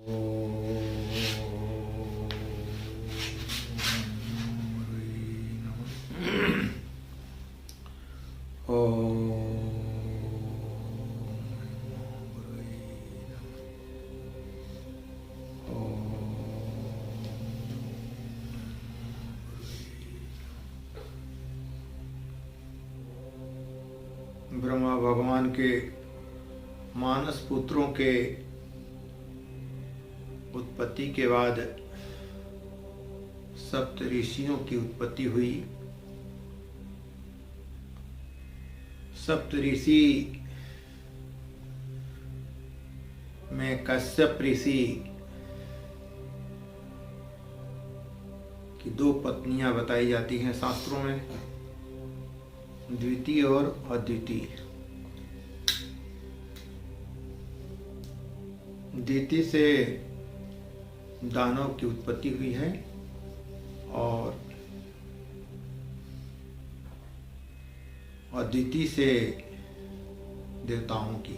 ब्रह्मा भगवान के मानस पुत्रों के उत्पत्ति के बाद सप्त ऋषियों की उत्पत्ति हुई। सप्त ऋषि में कश्यप ऋषि की दो पत्नियां बताई जाती हैं शास्त्रों में, द्वितीय और अद्वितीय। द्वितीय से दानव की उत्पत्ति हुई है और अद्वितीय से देवताओं की।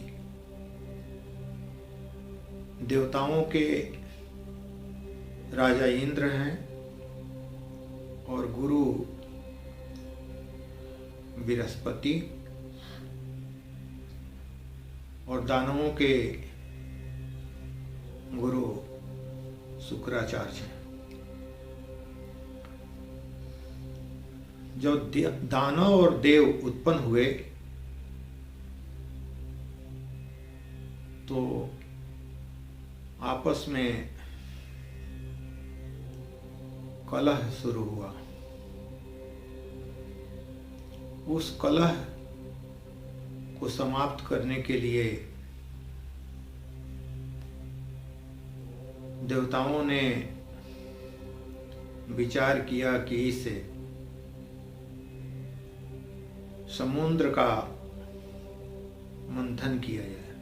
देवताओं के राजा इंद्र हैं और गुरु बृहस्पति, और दानवों के गुरु शुक्राचार्य हैं। जब दानव और देव उत्पन्न हुए तो आपस में कलह शुरू हुआ। उस कलह को समाप्त करने के लिए देवताओं ने विचार किया कि इस समुद्र का मंथन किया जाए।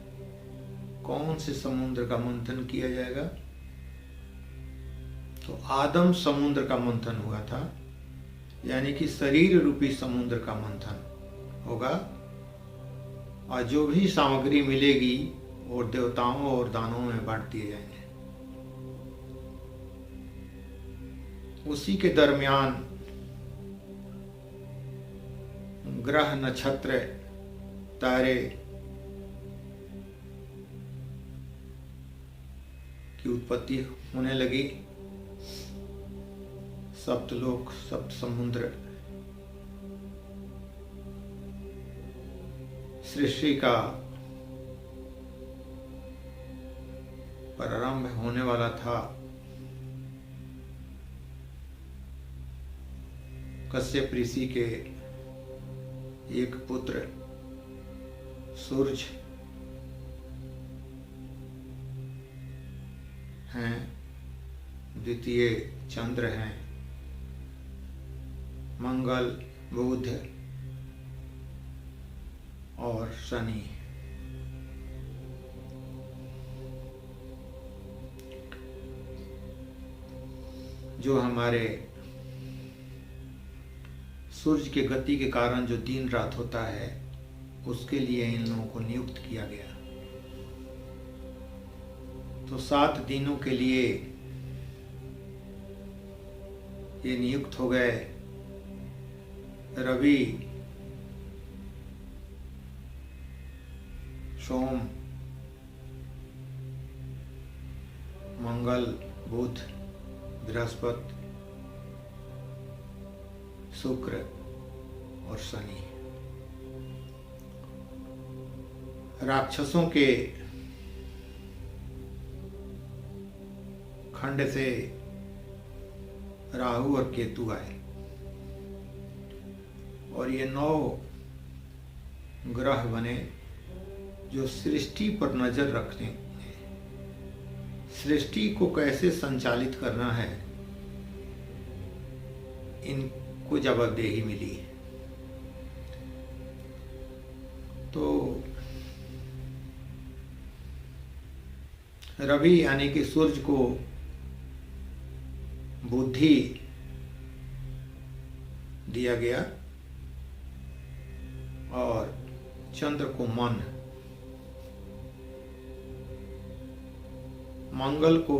कौन से समुद्र का मंथन किया जाएगा? तो आदम समुद्र का मंथन हुआ था, यानी कि शरीर रूपी समुद्र का मंथन होगा, और जो भी सामग्री मिलेगी और देवताओं और दानवों में बांट दिए जाएंगे। उसी के दरमियान ग्रह, नक्षत्र, तारे की उत्पत्ति होने लगी। सप्तलोक, सप्त समुद्र, सृष्टि का प्रारंभ होने वाला था। कश्यप ऋषि के एक पुत्र सूर्य हैं, द्वितीय चंद्र हैं, मंगल, बुध और शनि। जो हमारे सूर्य के गति के कारण जो दिन रात होता है, उसके लिए इन लोगों को नियुक्त किया गया। तो 7 दिनों के लिए ये नियुक्त हो गए। रवि, सोम, मंगल, बुध, बृहस्पति, शुक्र और शनि। राक्षसों के खंड से राहु और केतु आए और ये 9 ग्रह बने जो सृष्टि पर नजर रखने, सृष्टि को कैसे संचालित करना है, इनको जवाबदेही मिली। तो रवि यानी कि सूर्य को बुद्धि दिया गया और चंद्र को मन, मंगल को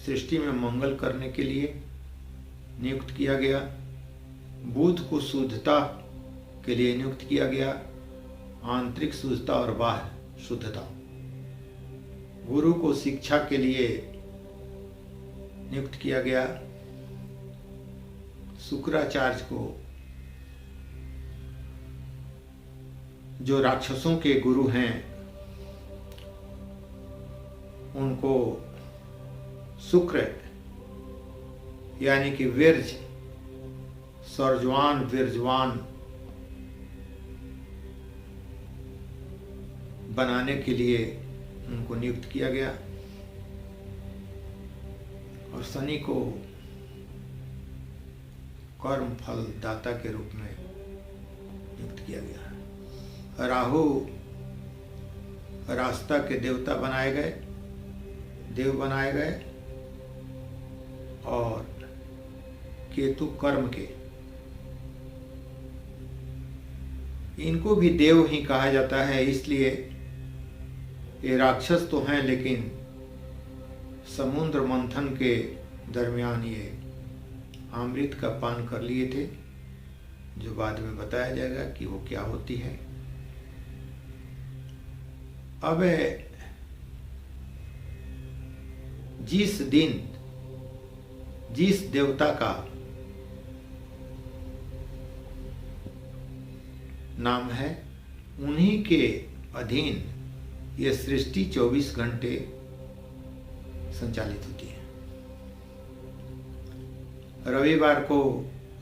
सृष्टि में मंगल करने के लिए नियुक्त किया गया, बुध को शुद्धता के लिए नियुक्त किया गया, आंतरिक शुद्धता और बाह्य शुद्धता। गुरु को शिक्षा के लिए नियुक्त किया गया, शुक्राचार्य को जो राक्षसों के गुरु हैं उनको शुक्र यानी कि वीर्ज, सर्जवान वीर्जवान बनाने के लिए उनको नियुक्त किया गया, और शनि को कर्म फल दाता के रूप में नियुक्त किया गया। राहु रास्ता के देवता बनाए गए, देव बनाए गए, और केतु कर्म के। इनको भी देव ही कहा जाता है, इसलिए ये राक्षस तो हैं लेकिन समुद्र मंथन के दरमियान ये अमृत का पान कर लिए थे, जो बाद में बताया जाएगा कि वो क्या होती है। अब जिस दिन जिस देवता का नाम है उन्हीं के अधीन ये सृष्टि 24 घंटे संचालित होती है। रविवार को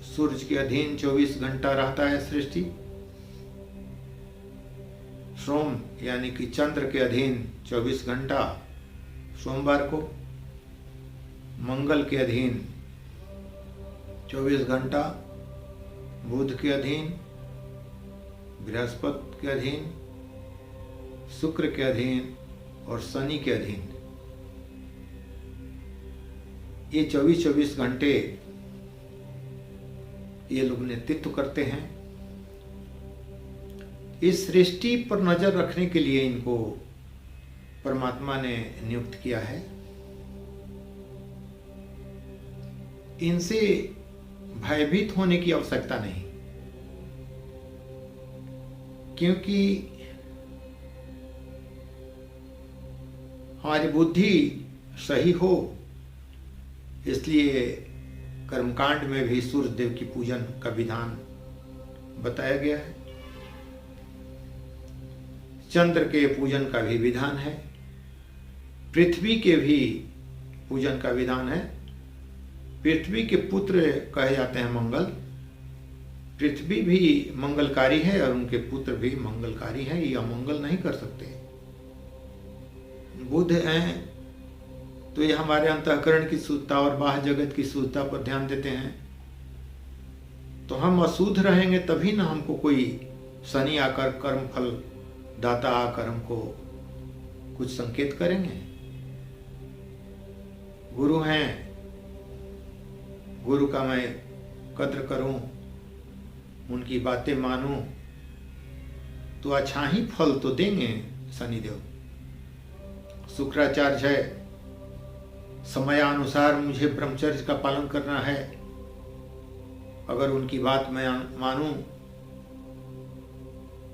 सूर्य के अधीन 24 घंटा रहता है सृष्टि, सोम यानी कि चंद्र के अधीन 24 घंटा सोमवार को, मंगल के अधीन 24 घंटा बुध के अधीन, बृहस्पति के अधीन, शुक्र के अधीन और शनि के अधीन। ये 24-24 घंटे ये लोग नेतृत्व करते हैं। इस सृष्टि पर नजर रखने के लिए इनको परमात्मा ने नियुक्त किया है। इनसे भयभीत होने की आवश्यकता नहीं, क्योंकि हमारी बुद्धि सही हो, इसलिए कर्मकांड में भी सूर्य देव की पूजन का विधान बताया गया है। चंद्र के पूजन का भी विधान है, पृथ्वी के भी पूजन का विधान है। पृथ्वी के पुत्र कहे जाते हैं मंगल। पृथ्वी भी मंगलकारी है और उनके पुत्र भी मंगलकारी हैं, ये अमंगल नहीं कर सकते। बुध हैं तो ये हमारे अंतःकरण की शुद्धता और बाह्य जगत की शुद्धता पर ध्यान देते हैं। तो हम अशुद्ध रहेंगे तभी ना हमको कोई शनि आकर कर्म फल दाता आकर हमको कुछ संकेत करेंगे। गुरु हैं, गुरु का मैं कद्र करूं, उनकी बातें मानूं तो अच्छा ही फल तो देंगे शनिदेव। शुक्राचार्य है, समयानुसार मुझे ब्रह्मचर्य का पालन करना है, अगर उनकी बात मैं मानूं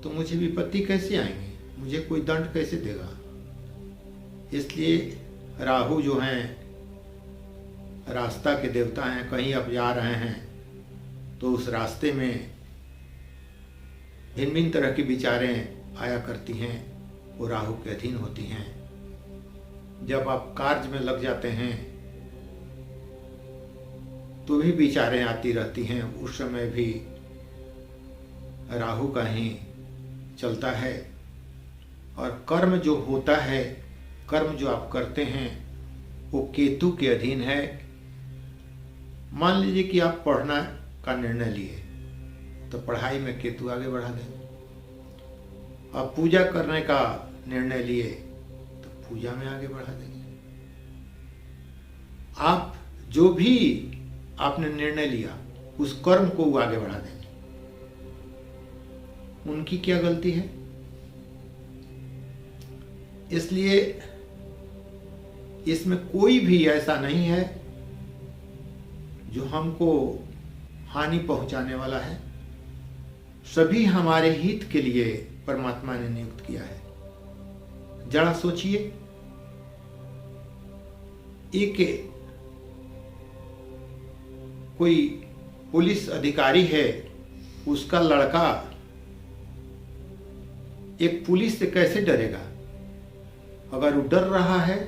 तो मुझे विपत्ति कैसे आएंगे, मुझे कोई दंड कैसे देगा। इसलिए राहु जो हैं रास्ता के देवता हैं, कहीं आप जा रहे हैं तो उस रास्ते में भिन्न भिन्न तरह की विचारें आया करती हैं, वो राहु के अधीन होती हैं। जब आप कार्य में लग जाते हैं तो भी विचारें आती रहती हैं, उस समय भी राहु का ही चलता है। और कर्म जो होता है, कर्म जो आप करते हैं वो केतु के अधीन है। मान लीजिए कि आप पढ़ना का निर्णय लिए तो पढ़ाई में केतु आगे बढ़ा देंगे। आप पूजा करने का निर्णय लिए तो पूजा में आगे बढ़ा देंगे। आप जो भी आपने निर्णय लिया उस कर्म को वो आगे बढ़ा देंगे। उनकी क्या गलती है? इसलिए इसमें कोई भी ऐसा नहीं है जो हमको हानि पहुंचाने वाला है। सभी हमारे हित के लिए परमात्मा ने नियुक्त किया है। जरा सोचिए, एक कोई पुलिस अधिकारी है, उसका लड़का एक पुलिस से कैसे डरेगा? अगर वो डर रहा है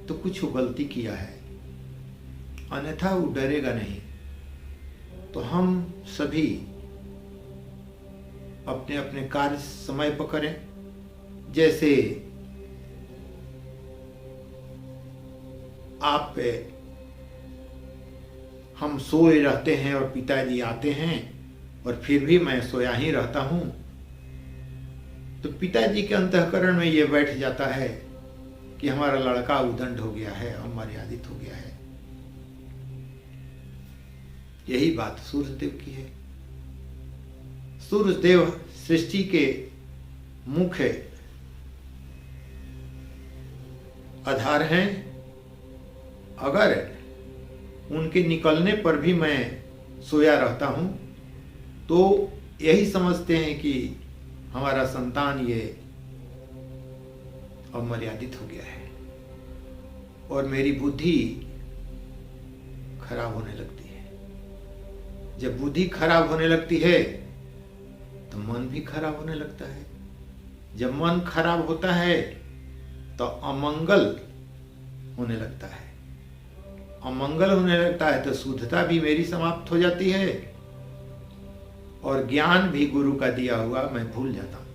तो कुछ गलती किया है, अन्यथा वो डरेगा नहीं। तो हम सभी अपने अपने कार्य समय पर करें। जैसे आप हम सोए रहते हैं और पिताजी आते हैं और फिर भी मैं सोया ही रहता हूं, तो पिताजी के अंतःकरण में ये बैठ जाता है कि हमारा लड़का उदंड हो गया है, अमर्यादित हो गया है। यही बात सूर्यदेव की है। सूर्यदेव सृष्टि के मुख्य आधार हैं। अगर उनके निकलने पर भी मैं सोया रहता हूं तो यही समझते हैं कि हमारा संतान ये अमर्यादित हो गया है और मेरी बुद्धि खराब होने लगती है। जब बुद्धि खराब होने लगती है तो मन भी खराब होने लगता है। जब मन खराब होता है तो अमंगल होने लगता है। अमंगल होने लगता है तो शुद्धता भी मेरी समाप्त हो जाती है और ज्ञान भी गुरु का दिया हुआ मैं भूल जाता हूं।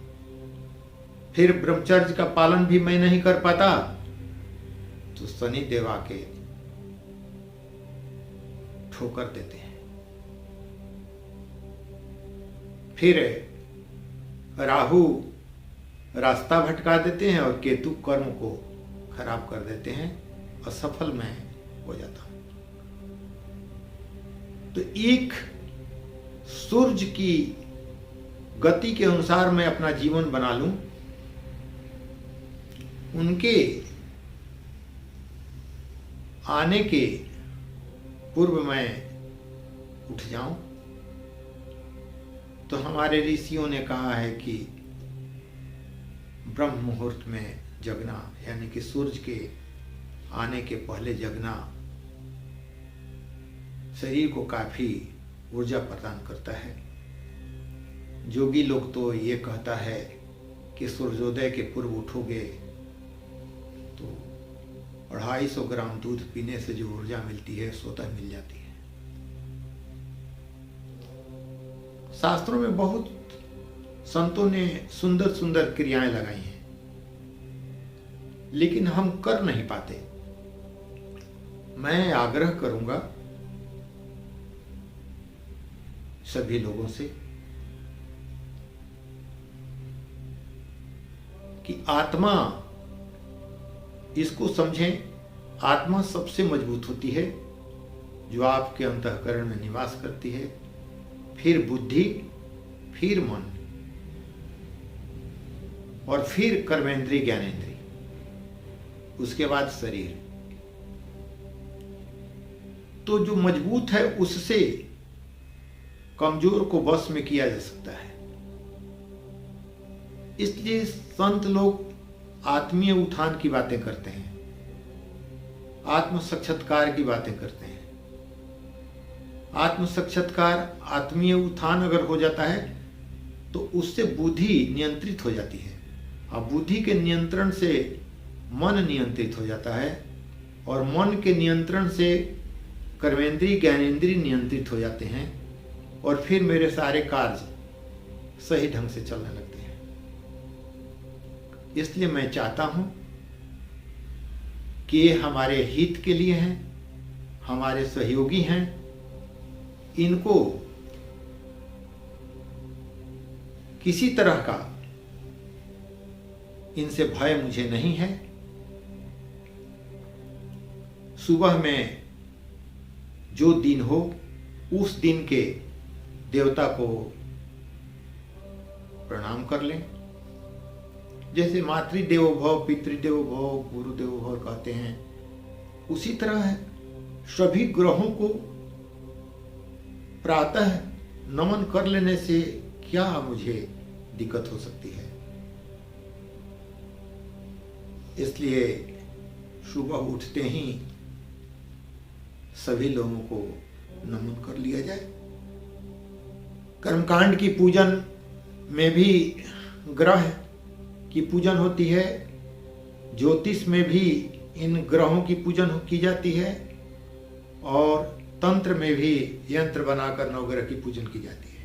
फिर ब्रह्मचर्य का पालन भी मैं नहीं कर पाता तो शनि देव आके ठोकर देते हैं। फिर राहु रास्ता भटका देते हैं और केतु कर्म को खराब कर देते हैं, असफल मैं हो जाता हूं। तो एक सूर्य की गति के अनुसार मैं अपना जीवन बना लूं, उनके आने के पूर्व मैं उठ जाऊं। तो हमारे ऋषियों ने कहा है कि ब्रह्म मुहूर्त में जगना, यानी कि सूरज के आने के पहले जगना शरीर को काफी ऊर्जा प्रदान करता है। जोगी लोग तो ये कहता है कि सूर्योदय के पूर्व उठोगे तो 250 ग्राम दूध पीने से जो ऊर्जा मिलती है स्वतः मिल जाती है। शास्त्रों में बहुत संतों ने सुंदर सुंदर क्रियाएं लगाई हैं, लेकिन हम कर नहीं पाते। मैं आग्रह करूंगा सभी लोगों से कि आत्मा, इसको समझें, आत्मा सबसे मजबूत होती है जो आपके अंतःकरण में निवास करती है, फिर बुद्धि, फिर मन और फिर कर्मेंद्रिय ज्ञानेंद्रिय, उसके बाद शरीर। तो जो मजबूत है उससे कमजोर को वश में किया जा सकता है। इसलिए संत लोग आत्मीय उत्थान की बातें करते हैं, आत्म साक्षात्कार की बातें करते हैं। आत्म साक्षात्कार, आत्मीय उत्थान अगर हो जाता है तो उससे बुद्धि नियंत्रित हो जाती है और बुद्धि के नियंत्रण से मन नियंत्रित हो जाता है और मन के नियंत्रण से कर्मेंद्रीय ज्ञानेंद्रीय नियंत्रित हो जाते हैं और फिर मेरे सारे कार्य सही ढंग से चलने लगते हैं। इसलिए मैं चाहता हूं कि ये हमारे हित के लिए हैं, हमारे सहयोगी हैं, इनको किसी तरह का इनसे भय मुझे नहीं है। सुबह में जो दिन हो उस दिन के देवता को प्रणाम कर लें, जैसे मातृदेवो भव, पितृदेवो भव, गुरुदेवो भव कहते हैं, उसी तरह है सभी ग्रहों को प्रातः नमन कर लेने से क्या मुझे दिक्कत हो सकती है। इसलिए सुबह उठते ही सभी लोगों को नमन कर लिया जाए। कर्मकांड की पूजन में भी ग्रह की पूजन होती है, ज्योतिष में भी इन ग्रहों की पूजन की जाती है, और तंत्र में भी यंत्र बनाकर नवग्रह की पूजन की जाती है।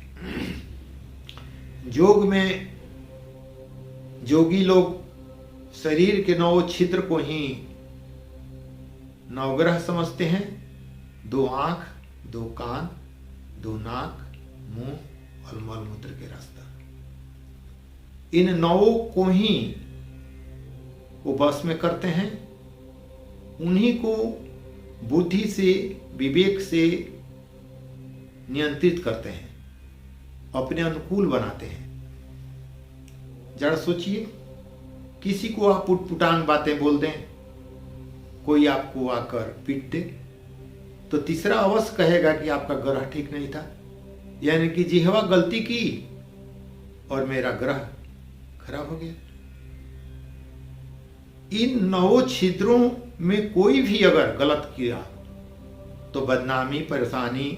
योग में योगी लोग शरीर के 9 छिद्र को ही नवग्रह समझते हैं। 2 आंख, 2 कान, 2 नाक, मुंह और मल मूत्र के रास्ता, इन 9 को ही वो बस में करते हैं। उन्हीं को बुद्धि से, विवेक से नियंत्रित करते हैं, अपने अनुकूल बनाते हैं। जरा सोचिए, किसी को आप उटपुटांग बातें बोल दें, कोई आपको आकर पीट दे, तो तीसरा अवश्य कहेगा कि आपका ग्रह ठीक नहीं था, यानी कि जिह्वा गलती की और मेरा ग्रह खराब हो गया। इन 9 छिद्रों में कोई भी अगर गलत किया तो बदनामी, परेशानी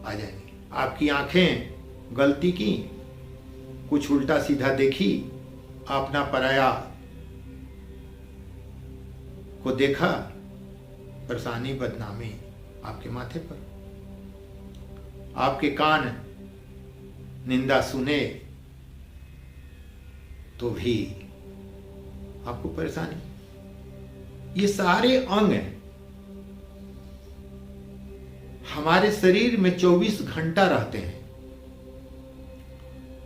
आ जाएगी। आपकी आंखें गलती की, कुछ उल्टा सीधा देखी, अपना पराया को देखा, परेशानी, बदनामी आपके माथे पर। आपके कान निंदा सुने तो भी आपको परेशानी। ये सारे अंग हमारे शरीर में 24 घंटा रहते हैं,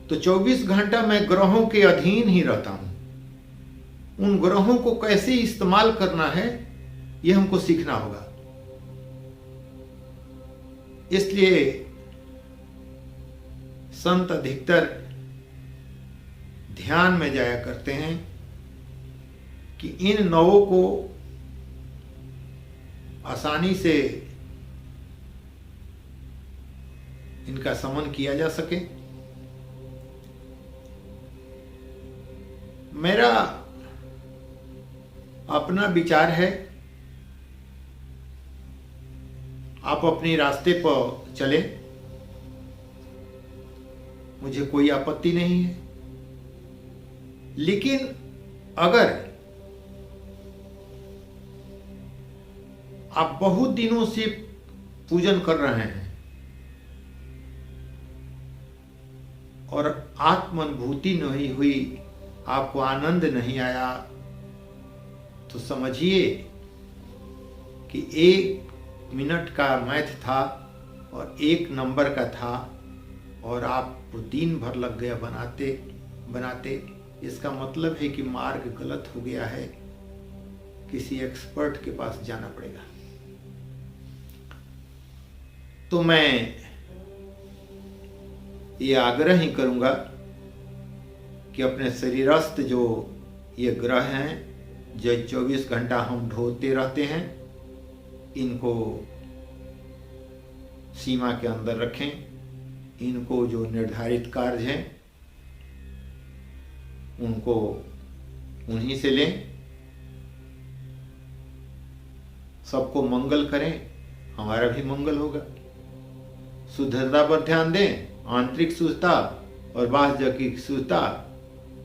तो 24 घंटा मैं ग्रहों के अधीन ही रहता हूं। उन ग्रहों को कैसे इस्तेमाल करना है यह हमको सीखना होगा। इसलिए संत अधिकतर ध्यान में जाया करते हैं कि इन 9 को आसानी से इनका समन किया जा सके। मेरा अपना विचार है, आप अपने रास्ते पर चले, मुझे कोई आपत्ति नहीं है। लेकिन अगर आप बहुत दिनों से पूजन कर रहे हैं और आत्मानुभूति नहीं हुई, आपको आनंद नहीं आया, तो समझिए कि 1 मिनट का मैथ था और 1 नंबर का था, और आपको दिन भर लग गया बनाते बनाते। इसका मतलब है कि मार्ग गलत हो गया है, किसी एक्सपर्ट के पास जाना पड़ेगा। तो मैं ये आग्रह ही करूंगा कि अपने शरीरस्थ जो ये ग्रह हैं, जो 24 घंटा हम ढोते रहते हैं, इनको सीमा के अंदर रखें। इनको जो निर्धारित कार्य हैं उनको उन्हीं से लें, सबको मंगल करें, हमारा भी मंगल होगा। शुद्धता पर ध्यान दें, आंतरिक शुद्धता और बाह्य की शुद्धता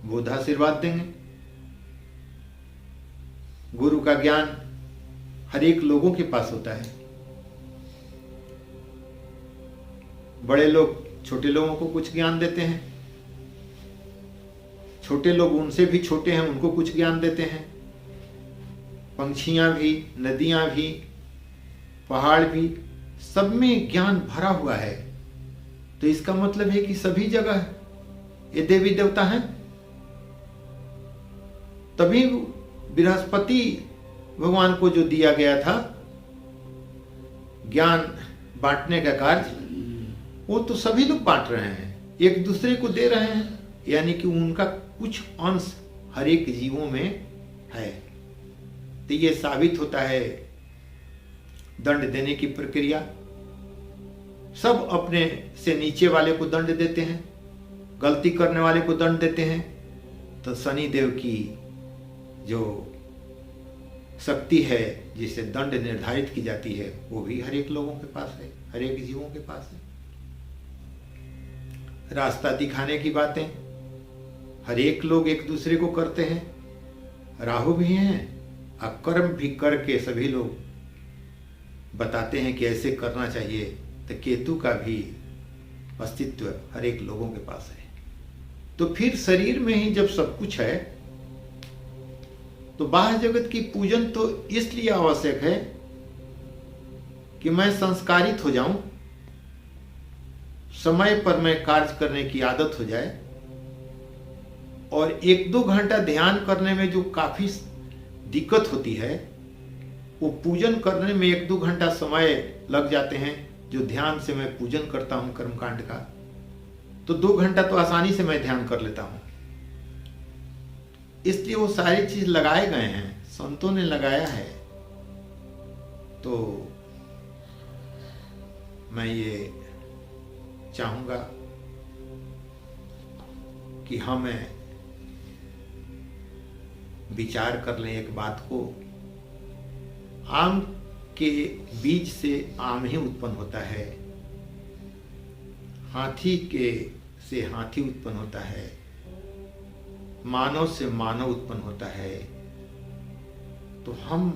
बुद्ध आशीर्वाद देंगे। गुरु का ज्ञान हर एक लोगों के पास होता है। बड़े लोग छोटे लोगों को कुछ ज्ञान देते हैं, छोटे लोग उनसे भी छोटे हैं, उनको कुछ ज्ञान देते हैं। पंछियां भी, नदियां भी, पहाड़ भी, सब में ज्ञान भरा हुआ है। तो इसका मतलब है कि सभी जगह ये देवी देवता हैं। तभी बृहस्पति भगवान को जो दिया गया था ज्ञान बांटने का कार्य, वो तो सभी लोग बांट रहे हैं, एक दूसरे को दे रहे हैं, यानी कि उनका कुछ अंश हर एक जीवों में है। तो ये साबित होता है दंड देने की प्रक्रिया। सब अपने से नीचे वाले को दंड देते हैं, गलती करने वाले को दंड देते हैं। तो शनि देव की जो शक्ति है जिसे दंड निर्धारित की जाती है वो भी हर एक लोगों के पास है, हर एक जीवों के पास है। रास्ता दिखाने की बातें हर एक लोग एक दूसरे को करते हैं। राहु भी हैं, अकर्म भी करके सभी लोग बताते हैं कि ऐसे करना चाहिए। तो केतु का भी अस्तित्व हर एक लोगों के पास है। तो फिर शरीर में ही जब सब कुछ है तो बाह्य जगत की पूजन तो इसलिए आवश्यक है कि मैं संस्कारित हो जाऊं, समय पर मैं कार्य करने की आदत हो जाए। और 1-2 घंटा ध्यान करने में जो काफी दिक्कत होती है वो पूजन करने में 1-2 घंटा समय लग जाते हैं। जो ध्यान से मैं पूजन करता हूं कर्मकांड का, तो 2 घंटा तो आसानी से मैं ध्यान कर लेता हूं। इसलिए वो सारी चीज लगाए गए हैं, संतों ने लगाया है। तो मैं ये चाहूंगा कि हमें विचार कर लें एक बात को। आम के बीज से आम ही उत्पन्न होता है, हाथी के से हाथी उत्पन्न होता है, मानव से मानव उत्पन्न होता है। तो हम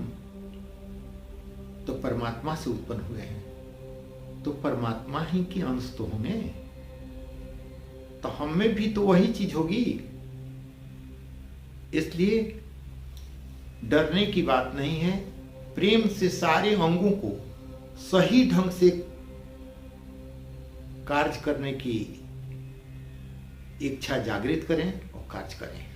तो परमात्मा से उत्पन्न हुए हैं, तो परमात्मा ही के अंश तो होंगे। तो हम में भी तो वही चीज होगी। इसलिए डरने की बात नहीं है। प्रेम से सारे अंगों को सही ढंग से कार्य करने की इच्छा जागृत करें और कार्य करें।